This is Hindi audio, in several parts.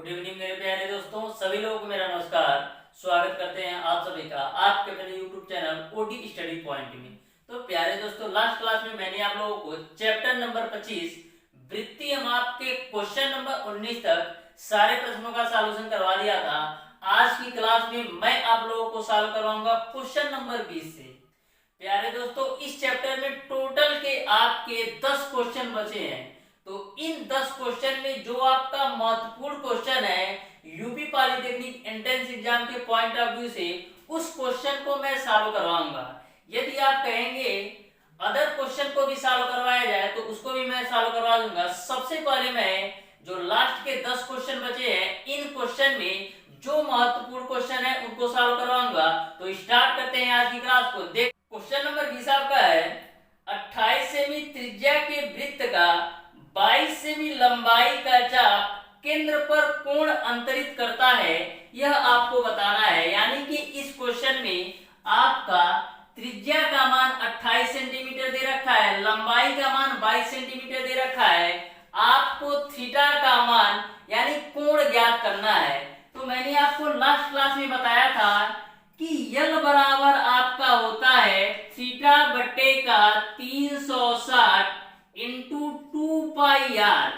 गुड इवनिंग मेरे प्यारे दोस्तों, सभी लोगों को मेरा नमस्कार। स्वागत करते हैं आप सभी का आपके अपने YouTube channel OD study point में। तो प्यारे दोस्तों, लास्ट क्लास में मैंने आप लोगों को चैप्टर नंबर 25 वृत्तीय माप के क्वेश्चन नंबर 19 तक सारे प्रश्नों का सॉल्यूशन करवा दिया था। आज की क्लास में मैं आप लोगों को सॉल्व करवाऊंगा क्वेश्चन नंबर 20 से। प्यारे दोस्तों, इस चैप्टर में टोटल के आपके 10 क्वेश्चन बचे हैं। तो इन 10 क्वेश्चन में जो आपका महत्वपूर्ण क्वेश्चन है यूपी पॉलिटेक्निक एंट्रेंस एग्जाम के पॉइंट ऑफ व्यू से, उस क्वेश्चन को मैं सॉल्व करवाऊंगा। यदि आप कहेंगे अदर क्वेश्चन को भी सॉल्व करवाया जाए तो उसको भी मैं सॉल्व करवा दूंगा। सबसे पहले मैं जो लास्ट के 10 क्वेश्चन बचे हैं, इन क्वेश्चन में जो महत्वपूर्ण क्वेश्चन है उनको सॉल्व करवाऊंगा। तो स्टार्ट करते हैं आज की क्लास को। देख, क्वेश्चन नंबर 20 आपका है 28 सेमी त्रिज्या के वृत्त का 22 सेमी लंबाई का चाप केंद्र पर कोण अंतरित करता है, यह आपको बताना है। यानी कि इस क्वेश्चन में आपका त्रिज्या का मान 28 सेंटीमीटर दे रखा है, लंबाई का मान 22 सेंटीमीटर दे रखा है, आपको थीटा का मान यानी कोण ज्ञात करना है। तो मैंने आपको लास्ट क्लास में बताया था कि यल बराबर आपका होता है थीटा बट्टे का 360 इंटू 2 पाई आर।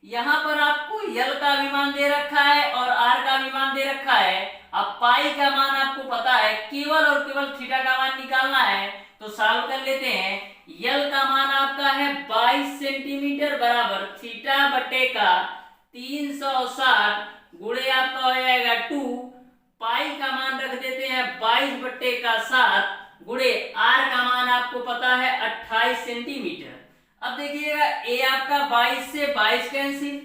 यहां पर आपको यल का भी मान दे रखा है और आर का भी मान दे रखा है। अब पाई का मान आपको पता है, केवल और केवल थीटा का मान निकालना है। तो सॉल्व कर लेते हैं। यल का मान आपका है 22 सेंटीमीटर बराबर थीटा बटे का 360 गुणे आपका हो जाएगा 2, पाई का मान रख देते हैं 22 बट्टे का 7 गुणे आर का मान आपको पता है 28 सेंटीमीटर। अब देखिएगा, ए आपका 22 से 22 कैंसिल,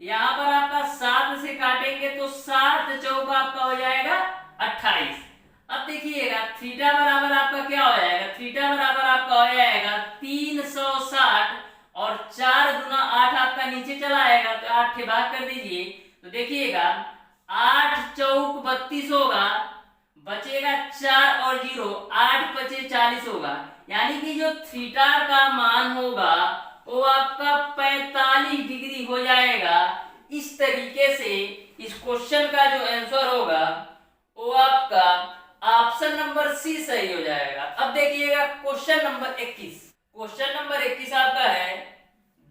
यहाँ पर आपका 7 से काटेंगे तो 7 चौका आपका हो जाएगा 28। अब देखिएगा थीटा बराबर आपका क्या हो जाएगा, थीटा बराबर आपका हो जाएगा 360 और 4 गुना 8 आपका नीचे चला आएगा तो 8 से भाग कर दीजिए। तो देखिएगा 8 चौक 32 होगा, बचेगा 4 और 0, 8 बचे 40 होगा। यानी कि जो थीटा का मान होगा वो आपका 45 डिग्री हो जाएगा। इस तरीके से इस क्वेश्चन का जो आंसर होगा वो आपका ऑप्शन नंबर सी सही हो जाएगा। अब देखिएगा क्वेश्चन नंबर 21। क्वेश्चन नंबर 21 आपका है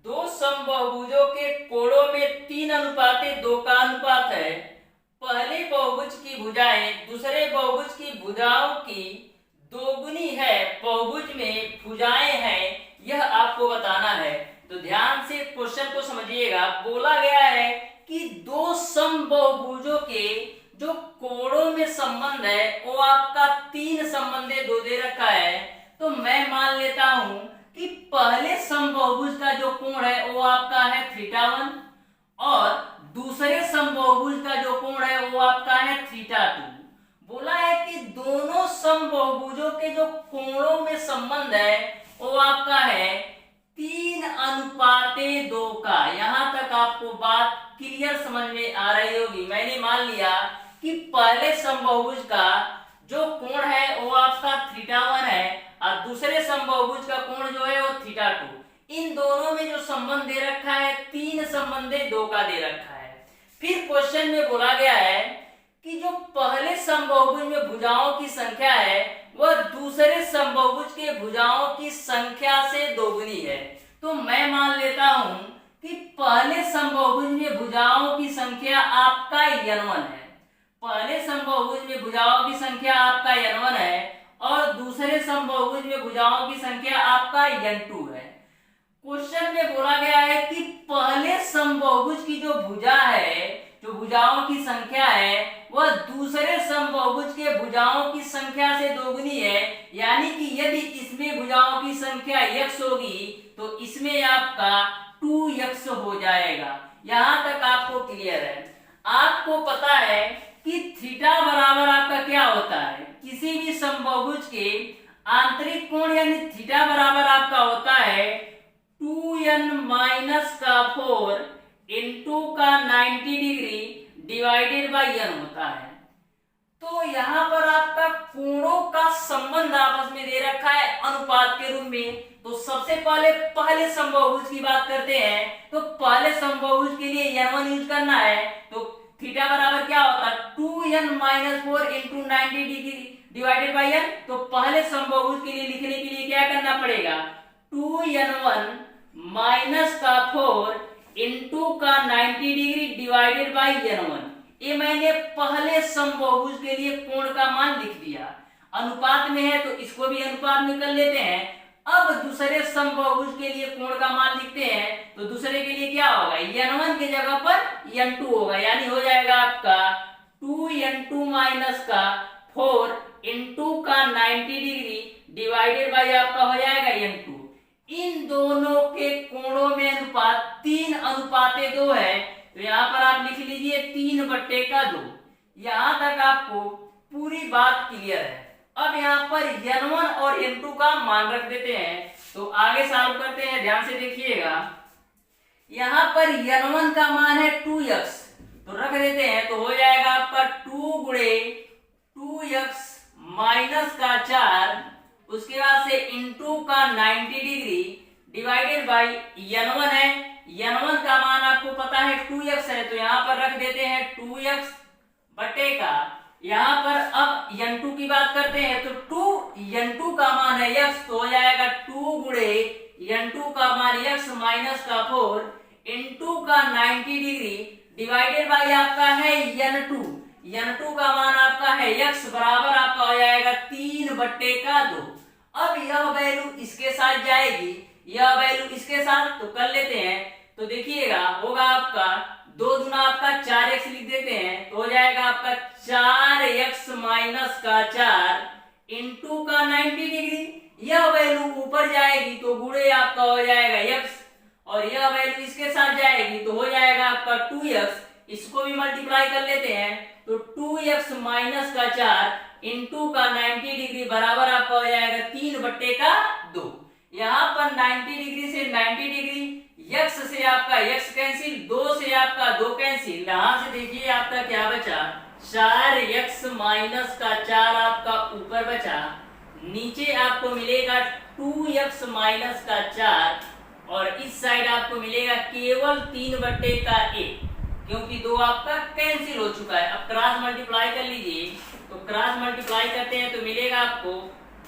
दो समबाहुभुजों के कोणों में 3:2 का अनुपात है। पहले बहुभुज की भुजाएं दूसरे बहुभुज की भुजाओं की दोगुनी है, बहुभुज में भुजाएं हैं, यह आपको बताना है। तो ध्यान से क्वेश्चन को समझिएगा। बोला गया है कि दो समबाहुभुजों के जो कोणों में संबंध है वो आपका 3 संबंधे 2 दे रखा है। तो मैं मान लेता हूं कि पहले समबाहुभुज का जो कोण है वो आपका है θ1 और दूसरे समबाहुभुज का जो कोण है वो आपका है θ2। बोला है कि दोनों समबाहुभुजों के जो कोणों में संबंध है वो आपका है 3:2 का। यहां तक आपको बात क्लियर समझ में आ रही होगी। मैंने मान लिया कि पहले समबाहुभुज का जो कोण है वो आपका θ1 है और दूसरे समबाहुभुज का कोण जो है वो θ2। इन दोनों में जो संबंध दे रखा है 3 संबंधे 2 का दे रखा है। फिर क्वेश्चन में बोला गया है कि जो पहले समबाहुभुज में भुजाओं की संख्या है वह दूसरे समबाहुभुज के भुजाओं की संख्या से दोगुनी है। तो मैं मान लेता हूं कि पहले समबाहुभुज में भुजाओं की संख्या आपका n1 है, पहले समबाहुभुज में भुजाओं की संख्या आपका n1 है और दूसरे समबाहुभुज में भुजाओं की संख्या आपका n2 है। क्वेश्चन में बोला गया है कि पहले समबाहुभुज की जो भुजा है, जो भुजाओं की संख्या है वह दूसरे समबाहुभुज के भुजाओं की संख्या से दोगुनी है। यानी कि यदि इसमें भुजाओं की संख्या x होगी तो इसमें आपका 2x हो जाएगा। यहां तक आपको क्लियर है। आपको पता है कि थीटा बराबर आपका क्या होता है, किसी भी समबाहुभुज के आंतरिक कोण यानी थीटा बराबर आपका होता है 2n-4 इंटू का 90 डिग्री डिवाइडेड बाई n होता है। तो यहाँ पर आपका कोणों का संबंध आपस में दे रखा है अनुपात के रूप में। तो सबसे पहले समबाहुभुज की बात करते हैं। तो पहले समबाहुभुज के लिए n1 यूज करना है। तो थीटा बराबर क्या होता है 2n-4 into 90 degree divided by n। तो पहले समबाहुभुज के लिए लिखने के लिए क्या करना पड़ेगा 2n1 माइनस का 4 इंटू का 90 डिग्री डिवाइडेड बाई n1। ये मैंने पहले समबाहुभुज के लिए कोण का मान लिख दिया। अनुपात में है तो इसको भी अनुपात में कर लेते हैं। अब दूसरे समबाहुभुज के लिए कोण का मान लिखते हैं तो दूसरे के लिए क्या होगा n1 की जगह पर n2 होगा, यानी हो जाएगा आपका 2n2 माइनस का 4 इंटू का 90 डिग्री डिवाइडेड बाई आपका हो जाएगा n2। इन दोनों के कोणों में अनुपात 3:2 है, तो यहाँ पर आप लिख लीजिए 3/2। यहां तक आपको पूरी बात क्लियर है। अब यहाँ पर n1 और n2 का मान रख देते हैं, तो आगे सॉल्व करते हैं। ध्यान से देखिएगा, यहाँ पर n1 का मान है 2x, तो रख देते हैं, तो हो जाएगा आपका 2 गुणे 2x माइनस का 4, उसके बाद से इंटू का 90 डिग्री डिवाइडेड बाई n1 है। n1 का मान आपको पता है 2x है, तो यहाँ पर रख देते हैं 2x बटे का, यहाँ पर अब n2 की बात करते हैं तो 2n2 का मान है x, तो हो जाएगा 2 गुणे n2 का मान x माइनस का 4 इंटू का 90 डिग्री डिवाइडेड बाई आपका है n2। n2 का मान आपका है x, बराबर आपका हो जाएगा 3/2। अब यह वैल्यू इसके साथ जाएगी, यह वैल्यू इसके साथ, तो कर लेते हैं। तो देखिएगा होगा आपका 2 दूना आपका 4x लिख देते हैं, तो हो जाएगा आपका 4x माइनस का 4 इंटू का 90 डिग्री। यह वैल्यू ऊपर जाएगी तो गुणे आपका हो जाएगा x, और यह वैल्यू इसके साथ जाएगी तो हो जाएगा आपका 2x। इसको भी मल्टीप्लाई कर लेते हैं, तो 2x माइनस का 4 इंटू का 90 डिग्री बराबर आपका हो जाएगा 3/2। यहाँ पर 90 डिग्री से 90 डिग्री, x से आपका x कैंसिल, 2 से आपका 2 कैंसिल। यहाँ से देखिए आपका क्या बचा 4x माइनस का 4 आपका ऊपर बचा, नीचे आपको मिलेगा 2x माइनस का 4, और इस साइड आपको मिलेगा केवल 3/1, क्योंकि 2 आपका कैंसिल हो चुका है। अब क्रॉस मल्टीप्लाई कर लीजिए, तो क्रॉस मल्टीप्लाई करते हैं तो मिलेगा आपको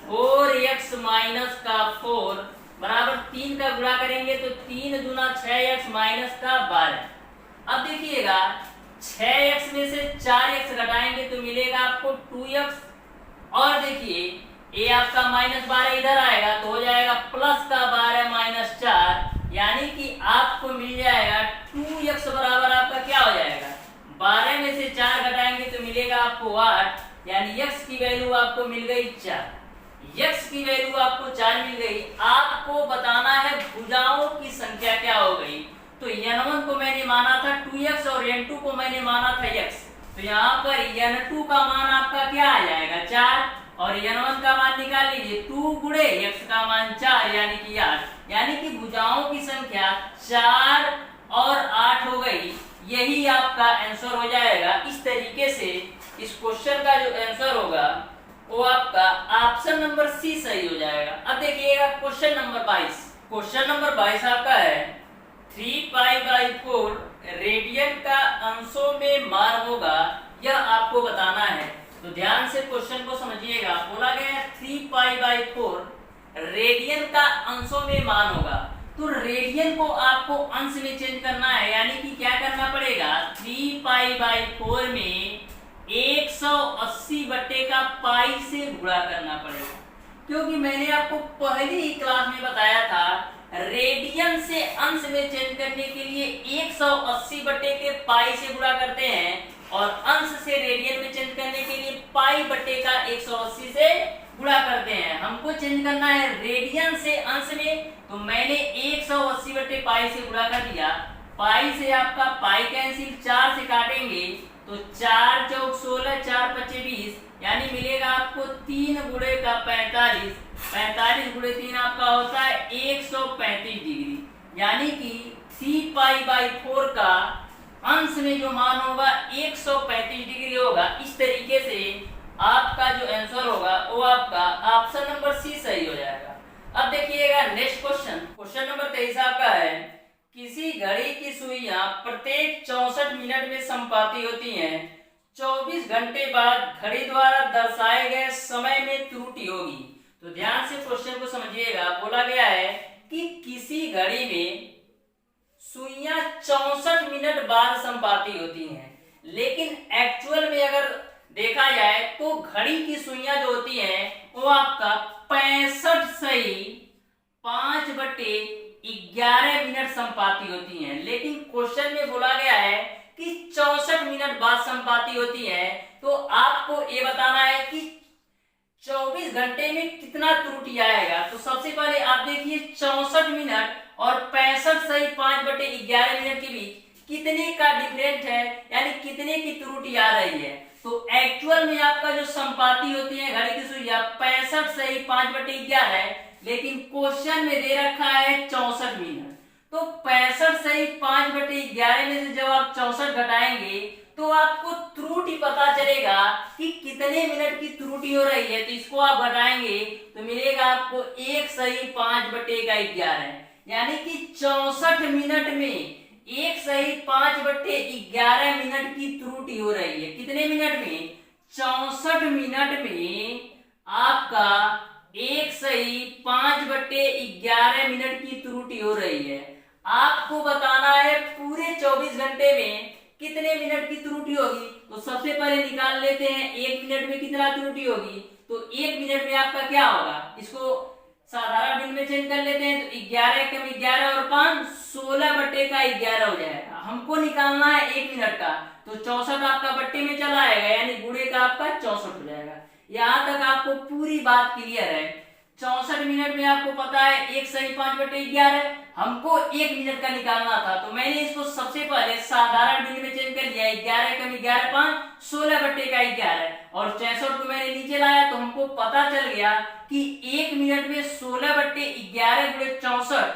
4x माइनस का 4 बराबर 3 का गुणा करेंगे तो 3 दूना 6x माइनस का 12। अब देखिएगा 6x में से 4x घटाएंगे तो मिलेगा आपको 2x, और देखिए ये आपका -12 इधर आएगा तो हो जाएगा प्लस का 12 माइनस 4, यानी कि आपको मिल जाएगा 2x बराबर आपका क्या हो जाएगा 12 में से 4 घटाएंगे तो मिलेगा आपको 8, यानी x की वैल्यू आपको मिल गई 4। x की वैल्यू आपको 4 मिल गई। आपको बताना है भुजाओं की संख्या क्या हो गई। तो n1 को मैंने माना था 2x और n2 को मैंने माना था x, तो यहाँ पर n2 का मान आपका क्या आ जाएगा 4, और n1 का मान निकाल लीजिए 2 गुणे x का मान 4 यानी कि 8, यानी कि भुजाओं की संख्या 4 और 8 हो गई। यही आपका आंसर हो जाएगा। इस तरीके से इस क्वेश्चन का जो आंसर होगा वो आपका ऑप्शन नंबर सी सही हो जाएगा। अब देखिएगा क्वेश्चन नंबर 22। क्वेश्चन नंबर 22 आपका है 3π/4 रेडियन का अंशों में मान होगा, यह आपको बताना है। तो ध्यान से क्वेश्चन को समझिएगा। बोला गया है 3π/4 रेडियन का अंशों में मान होगा, तो रेडियन को आपको अंश में चेंज करना है, यानी कि क्या करना पड़ेगा 3π/4 में 180 बटे का पाई से गुणा करना पड़ेगा, क्योंकि मैंने आपको पहली ही क्लास में बताया था रेडियन से अंश में चेंज करने के लिए 180 बटे के पाई से गुणा करते हैं, और अंश से रेडियन में चेंज करने के लिए पाई बटे का 180 से गुणा करते हैं। हमको चेंज करना है रेडियन से अंश में, तो मैंने 180 बटे पाई से गुणा कर दिया। पाई से आपका पाई कैंसिल, 4 से काटेंगे तो 4 चौक 16, 4 पचे 20, यानी मिलेगा आपको 3 गुणे का 45, 45 गुणे 3 आपका होता है 135 डिग्री, यानी कि 3π/4 का अंश में जो मान होगा 135 डिग्री होगा। इस तरीके से आपका जो आंसर होगा वो आपका ऑप्शन नंबर सी सही हो जाएगा। अब देखिएगा नेक्स्ट क्वेश्चन। क्वेश्चन नंबर 23 आपका है किसी घड़ी की सुइयां प्रत्येक 64 मिनट में संपाती होती हैं। 24 घंटे बाद घड़ी द्वारा दर्शाए गए समय में त्रुटि होगी। तो ध्यान से क्वेश्चन को समझिएगा। बोला गया है कि किसी घड़ी में सुइयां 64 मिनट बाद संपाती होती हैं, लेकिन एक्चुअल में अगर देखा जाए तो घड़ी की सुइयां जो होती हैं वो आपका 65 सही 5/11 मिनट संपाती होती हैं। लेकिन क्वेश्चन में बोला गया है कि 64 मिनट बाद संपाती होती है। तो आपको ये बताना है कि 24 घंटे में कितना त्रुटि आएगा। तो सबसे पहले आप देखिए 64 मिनट और 65 सही 5/11 मिनट के बीच कितने का डिफरेंट है, यानी कितने की त्रुटि आ रही है। तो एक्चुअल में आपका जो संपाती होती है घड़ी की सुइयां 65 सही 5/11 है, लेकिन क्वेश्चन में दे रखा है 64 मिनट। तो 65 सही 5/11 में से जब आप 64 घटाएंगे तो आपको त्रुटि पता चलेगा कि कितने मिनट की त्रुटि हो रही है। तो इसको आप घटाएंगे तो मिलेगा आपको 1 सही 5/11, यानी कि 64 मिनट में 1 सही 5/11 मिनट की त्रुटि हो रही है। कितने मिनट में? 64 मिनट में आपका 1 सही 5/11 मिनट की त्रुटि हो रही है। आपको बताना है पूरे 24 घंटे में कितने मिनट की त्रुटि होगी। तो सबसे पहले निकाल लेते हैं 1 मिनट में कितना त्रुटि होगी। तो 1 मिनट में आपका क्या होगा, इसको साधारण बिल में चेंज कर लेते हैं। तो 11 कम 11 और 5 16/11 हो जाएगा। हमको निकालना है 1 मिनट का, तो 64 आपका बट्टे में चला आएगा, यानी गुणे का आपका 64 हो जाएगा। यहाँ तक आपको पूरी बात क्लियर है। 64 मिनट में आपको पता है 1 सही 5/11, हमको 1 मिनट का निकालना था। तो मैंने इसको सबसे पहले साधारण बिल में चेंज कर लिया। 11 कम 11 5 16/11 और 64 को मैंने नीचे लाया, तो हमको पता चल गया कि 1 मिनट में 16/11 गुणे 64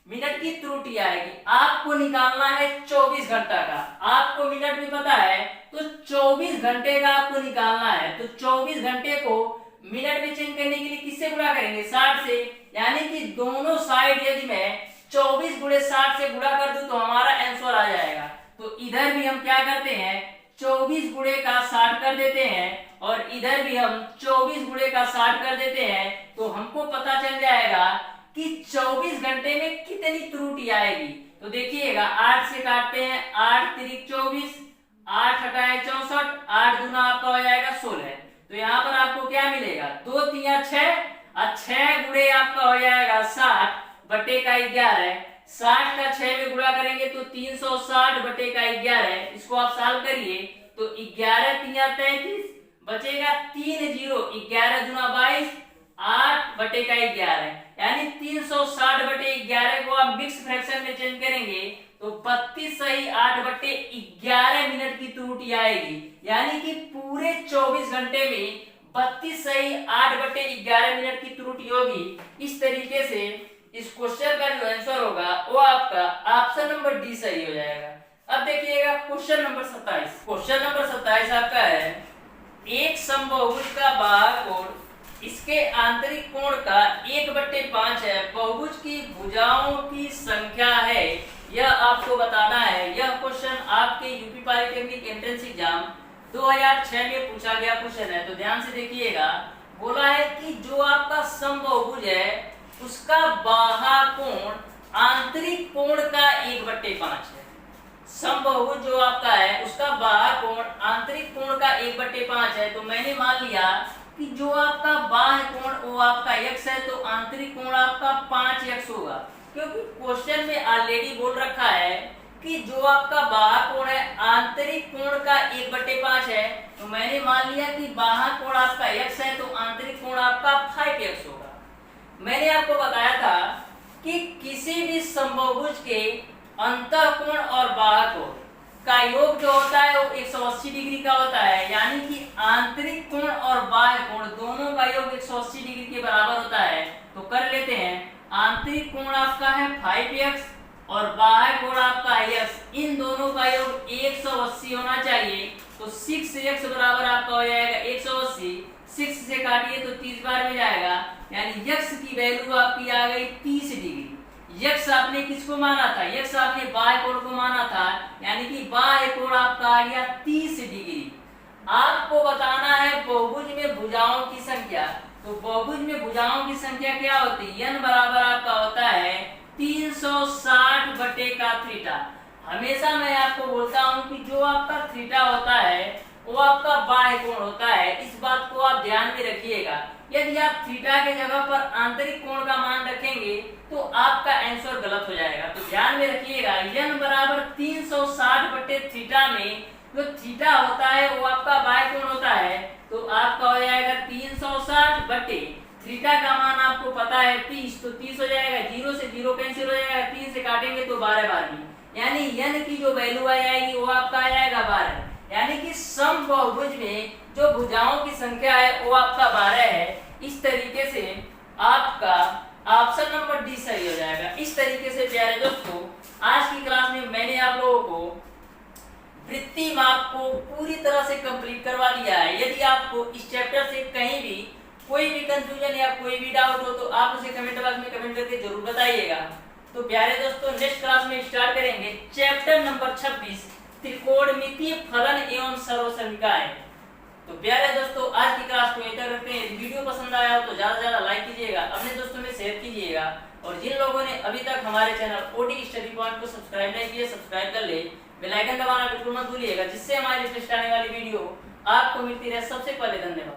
मिनट की त्रुटि आएगी। आपको निकालना है 24 घंटा का। आपको मिनट में पता है तो 24 घंटे का आपको निकालना है। तो 24 घंटे को मिनट में चेंज करने के लिए किससे गुणा करेंगे? 60 से, यानी कि दोनों साइड यदि मैं 24 गुणे 60 से गुणा कर दूं तो हमारा आंसर आ जाएगा। तो इधर भी हम क्या करते हैं 24 गुणे का 60 कर देते हैं और इधर भी हम 24 गुणे का 60 कर देते हैं। तो हमको पता चल जाएगा कि 24 घंटे में कितनी त्रुटि आएगी। तो देखिएगा 8 से काटते हैं, 8 तिरिक 24, 8 हटाए 64, 8 दूना आपका हो जाएगा 16। तो यहाँ पर आपको क्या मिलेगा 2 3 6 और 6 गुणे आपका हो जाएगा 60/11। 60 का 6 में गुणा करेंगे तो 360/11। इसको आप सॉल्व करिए तो 11 3 33 बचेगा 3 0, 11 दूना 22, 8/11, यानी 360/11 को आप मिक्स फ्रैक्शन में चेंज करेंगे तो 32 सही 8/11 मिनट की त्रुटि आएगी। यानी कि पूरे 24 घंटे में 32 सही 8/11 मिनट की त्रुटि होगी। इस तरीके से इस क्वेश्चन का जो आंसर होगा वो आपका ऑप्शन नंबर डी सही हो जाएगा। अब देखिएगा क्वेश्चन नंबर 27। क्वेश्चन नंबर 27 आपका है एक समबाहुभुज का बाह्य कोण इसके आंतरिक कोण का 1/5 है, बहुभुज की भुजाओं की संख्या है, यह आपको बताना है। यह क्वेश्चन आपके यूपी पॉलिटेक्निक एंट्रेंस एग्जाम 2006 में पूछा गया क्वेश्चन है। तो ध्यान से देखिएगा। बोला है कि जो आपका समबाहुभुज है उसका बाह्य कोण आंतरिक कोण का 1/5 है। समबाहुभुज जो आपका है उसका बाह्य कोण आंतरिक कोण का 1/5 है। तो मैंने मान लिया कि जो आपका बाह्य कोण वो आपका x है, तो आंतरिक कोण आपका 5x होगा, क्योंकि क्वेश्चन में ऑलरेडी बोल रखा है कि जो आपका बाह्य कोण है आंतरिक कोण का 1/5 है। तो मैंने मान लिया कि बाह्य कोण आपका x है, तो आंतरिक कोण आपका 5x होगा। मैंने आपको बताया था कि किसी भी समबाहुभुज के अंतःकोण और बाह्य कोण का योग जो होता है वो 180 डिग्री का होता है, यानी कि आंतरिक कोण और बाह्य कोण दोनों का योग 180 डिग्री के बराबर होता है। तो कर लेते हैं। आंतरिक कोण आपका है 5x और बाह्य कोण आपका है x, इन दोनों का योग 180 होना चाहिए। तो 6x बराबर आपका हो जाएगा 180, 6 से काटिए तो 30 बार में जाएगा, यानी x की वैल्यू आपकी आ गई 30 डिग्री। यक्ष आपने किसको माना था, यक्ष आपने बाह्य कोण को माना था, यानी कि बाह्य कोण आपका आ गया 30 डिग्री। आपको बताना है बहुभुज में भुजाओं की संख्या। तो बहुभुज में भुजाओं की संख्या क्या होती है, n बराबर आपका होता है 360 बटे का थीटा। हमेशा मैं आपको बोलता हूं कि जो आपका थीटा होता है वो आपका बाह्य कोण होता है, इस बात को आप ध्यान में रखिएगा। यदि आप थीटा के जगह पर आंतरिक कोण का मान रखेंगे तो आपका आंसर गलत हो जाएगा। तो ध्यान में रखिएगा n बराबर 360 बटे थीटा में जो थीटा होता है वो आपका बाह्य कोण होता है, तो आपका हो जाएगा 360 बटे थीटा का मान आपको पता है 30, तो 30 हो जाएगा, 0 से 0 कैंसिल हो जाएगा, 3 से काटेंगे तो 12 12, यानी n की जो वैल्यू आ जाएगी वो आपका आ जाएगा 12। यानी कि समबाहुभुज में जो भुजाओं की संख्या है वो आपका 12 है। इस तरीके से आपका ऑप्शन नंबर डी सही हो जाएगा। इस तरीके से प्यारे दोस्तों आज की क्लास में मैंने आप लोगों को वृत्ति माप को पूरी तरह से कंप्लीट करवा दिया है। यदि आपको इस चैप्टर से कहीं भी कोई भी कंफ्यूजन या कोई भी डाउट हो तो आप उसे कमेंट बॉक्स में कमेंट करके जरूर बताइएगा। तो प्यारे दोस्तों नेक्स्ट क्लास में स्टार्ट करेंगे चैप्टर नंबर 26 त्रिकोणमितीय फलन एवं सर्वसमीकाएं। तो प्यारे दोस्तों आज की क्लास को यहीं तक रखते हैं। वीडियो पसंद आया हो तो ज्यादा से ज्यादा लाइक कीजिएगा, अपने दोस्तों में शेयर कीजिएगा, और जिन लोगों ने अभी तक हमारे चैनल ओडी स्टडी पॉइंट को सब्सक्राइब नहीं किया सब्सक्राइब कर ले, बेल आइकन दबाना बिल्कुल मत भूलिएगा, जिससे हमारी लेटेस्ट आने वाली वीडियो आपको मिलती रहे सबसे पहले। धन्यवाद।